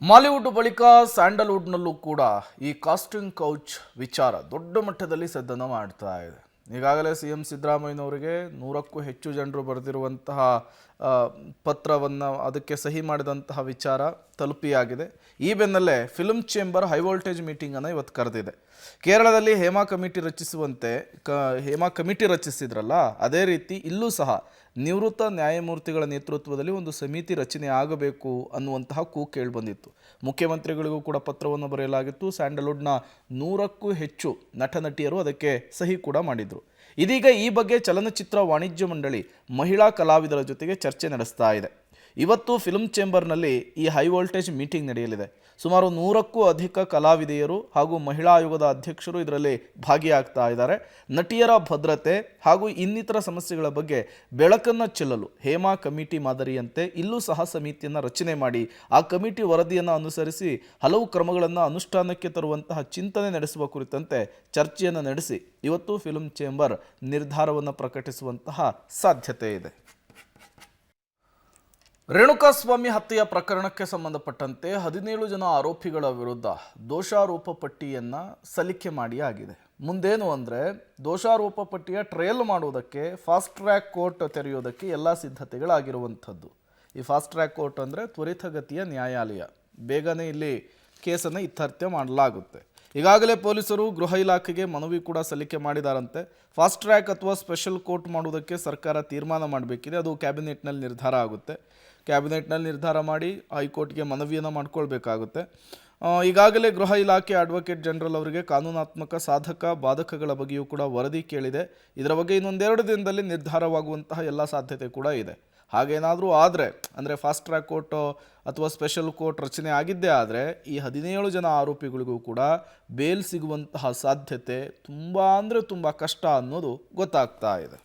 Mollywood ಬಳಿಕ ಸ್ಯಾಂಡಲ್ವುಡ್ನಲ್ಲೂ ಕೂಡ ಈ ಕಾಸ್ಟಿಂಗ್ ಕೌಚ್ ವಿಚಾರ ದೊಡ್ಡ ಮಟ್ಟದಲ್ಲಿ ಸದ್ದನ್ನು ಮಾಡ್ತಾ ಇದೆ. ಈಗಾಗಲೇ ಸಿಎಂ ಸಿದ್ದರಾಮಯ್ಯನವರಿಗೆ 100ಕ್ಕೂ ಹೆಚ್ಚು ಜನರು ಬರೆದಿರುವಂತಹ ಪತ್ರವನ್ನು ಅದಕ್ಕೆ ಸಹಿ ಮಾಡಿದಂತಹ ವಿಚಾರ ತಲುಪಿಯಾಗಿದೆ. ಈ ಬೆನ್ನಲ್ಲೇ ಫಿಲ್ಮ್ ಚೇಂಬರ್ ಹೈ ವೋಲ್ಟೇಜ್ ಮೀಟಿಂಗನ್ನು ಇವತ್ತು ಕರೆದಿದೆ. ಕೇರಳದಲ್ಲಿ ಹೇಮಾ ಕಮಿಟಿ ರಚಿಸಿದ್ರಲ್ಲ, ಅದೇ ರೀತಿ ಇಲ್ಲೂ ಸಹ ನಿವೃತ್ತ ನ್ಯಾಯಮೂರ್ತಿಗಳ ನೇತೃತ್ವದಲ್ಲಿ ಒಂದು ಸಮಿತಿ ರಚನೆ ಆಗಬೇಕು ಅನ್ನುವಂತಹ ಕೂಗು ಕೇಳಿಬಂದಿತ್ತು. ಮುಖ್ಯಮಂತ್ರಿಗಳಿಗೂ ಕೂಡ ಪತ್ರವನ್ನು ಬರೆಯಲಾಗಿತ್ತು. ಸ್ಯಾಂಡಲ್ವುಡ್ನ 100ಕ್ಕೂ ಹೆಚ್ಚು ನಟ ನಟಿಯರು ಅದಕ್ಕೆ ಸಹಿ ಕೂಡ ಮಾಡಿದರು. ಇದೀಗ ಈ ಬಗ್ಗೆ ಚಲನಚಿತ್ರ ವಾಣಿಜ್ಯ ಮಂಡಳಿ ಮಹಿಳಾ ಕಲಾವಿದರ ಜೊತೆಗೆ ಚರ್ಚೆ ನಡೆಸ್ತಾ ಇದೆ. ಇವತ್ತು ಫಿಲ್ಮ್ ಚೇಂಬರ್ನಲ್ಲಿ ಈ ಹೈ ವೋಲ್ಟೇಜ್ ಮೀಟಿಂಗ್ ನಡೆಯಲಿದೆ. ಸುಮಾರು 100ಕ್ಕೂ ಅಧಿಕ ಕಲಾವಿದೆಯರು ಹಾಗೂ ಮಹಿಳಾ ಆಯೋಗದ ಅಧ್ಯಕ್ಷರು ಇದರಲ್ಲಿ ಭಾಗಿಯಾಗ್ತಾ ಇದ್ದಾರೆ. ನಟಿಯರ ಭದ್ರತೆ ಹಾಗೂ ಇನ್ನಿತರ ಸಮಸ್ಯೆಗಳ ಬಗ್ಗೆ ಬೆಳಕನ್ನು ಚೆಲ್ಲಲು ಹೇಮಾ ಕಮಿಟಿ ಮಾದರಿಯಂತೆ ಇಲ್ಲೂ ಸಹ ಸಮಿತಿಯನ್ನು ರಚನೆ ಮಾಡಿ ಆ ಕಮಿಟಿ ವರದಿಯನ್ನು ಅನುಸರಿಸಿ ಹಲವು ಕ್ರಮಗಳನ್ನು ಅನುಷ್ಠಾನಕ್ಕೆ ತರುವಂತಹ ಚಿಂತನೆ ನಡೆಸುವ ಕುರಿತಂತೆ ಚರ್ಚೆಯನ್ನು ನಡೆಸಿ ಇವತ್ತು ಫಿಲ್ಮ್ ಚೇಂಬರ್ ನಿರ್ಧಾರವನ್ನು ಪ್ರಕಟಿಸುವಂತಹ ಸಾಧ್ಯತೆ ಇದೆ. ರೇಣುಕಾಸ್ವಾಮಿ ಹತ್ಯೆಯ ಪ್ರಕರಣಕ್ಕೆ ಸಂಬಂಧಪಟ್ಟಂತೆ 17 ಜನ ಆರೋಪಿಗಳ ವಿರುದ್ಧ ದೋಷಾರೋಪ ಪಟ್ಟಿಯನ್ನು ಸಲ್ಲಿಕೆ ಮಾಡಿ ಆಗಿದೆ. ಮುಂದೇನು ಅಂದರೆ ದೋಷಾರೋಪ ಪಟ್ಟಿಯ ಟ್ರಯಲ್ ಮಾಡುವುದಕ್ಕೆ ಫಾಸ್ಟ್ ಟ್ರ್ಯಾಕ್ ಕೋರ್ಟ್ ತೆರೆಯೋದಕ್ಕೆ ಎಲ್ಲ ಸಿದ್ಧತೆಗಳಾಗಿರುವಂಥದ್ದು. ಈ ಫಾಸ್ಟ್ ಟ್ರ್ಯಾಕ್ ಕೋರ್ಟ್ ಅಂದರೆ ತ್ವರಿತಗತಿಯ ನ್ಯಾಯಾಲಯ. ಬೇಗನೆ ಇಲ್ಲಿ ಕೇಸನ್ನು ಇತ್ಯರ್ಥ ಮಾಡಲಾಗುತ್ತೆ. ಈಗಾಗಲೇ ಪೊಲೀಸರು ಗೃಹ ಇಲಾಖೆಗೆ ಮನವಿ ಕೂಡ ಸಲ್ಲಿಕೆ ಮಾಡಿದಾರಂತೆ. ಫಾಸ್ಟ್ ಟ್ರ್ಯಾಕ್ ಅಥವಾ ಸ್ಪೆಷಲ್ ಕೋರ್ಟ್ ಮಾಡುವುದಕ್ಕೆ ಸರ್ಕಾರ ತೀರ್ಮಾನ ಮಾಡಬೇಕಿದೆ. ಅದು ಕ್ಯಾಬಿನೆಟ್ನಲ್ಲಿ ನಿರ್ಧಾರ ಆಗುತ್ತೆ. ಕ್ಯಾಬಿನೆಟ್ನಲ್ಲಿ ನಿರ್ಧಾರ ಮಾಡಿ ಹೈಕೋರ್ಟ್ಗೆ ಮನವಿಯನ್ನು ಮಾಡಿಕೊಳ್ಬೇಕಾಗುತ್ತೆ. ಈಗಾಗಲೇ ಗೃಹ ಇಲಾಖೆ ಅಡ್ವೊಕೇಟ್ ಜನರಲ್ ಅವರಿಗೆ ಕಾನೂನಾತ್ಮಕ ಸಾಧಕ ಬಾಧಕಗಳ ಬಗ್ಗೆಯೂ ಕೂಡ ವರದಿ ಕೇಳಿದೆ. ಇದರ ಬಗ್ಗೆ ಇನ್ನೊಂದೆರಡು ದಿನದಲ್ಲಿ ನಿರ್ಧಾರವಾಗುವಂತಹ ಎಲ್ಲ ಸಾಧ್ಯತೆ ಕೂಡ ಇದೆ. ಹಾಗೇನಾದರೂ ಆದರೆ ಅಂದರೆ ಫಾಸ್ಟ್ ಟ್ರ್ಯಾಕ್ ಕೋರ್ಟ್ ಅಥವಾ ಸ್ಪೆಷಲ್ ಕೋರ್ಟ್ ರಚನೆ ಆಗಿದ್ದೇ ಆದರೆ ಈ 17 ಜನ ಆರೋಪಿಗಳಿಗೂ ಕೂಡ ಬೇಲ್ ಸಿಗುವಂತಹ ಸಾಧ್ಯತೆ ತುಂಬ ಅಂದರೆ ತುಂಬ ಕಷ್ಟ ಅನ್ನೋದು ಗೊತ್ತಾಗ್ತಾ ಇದೆ.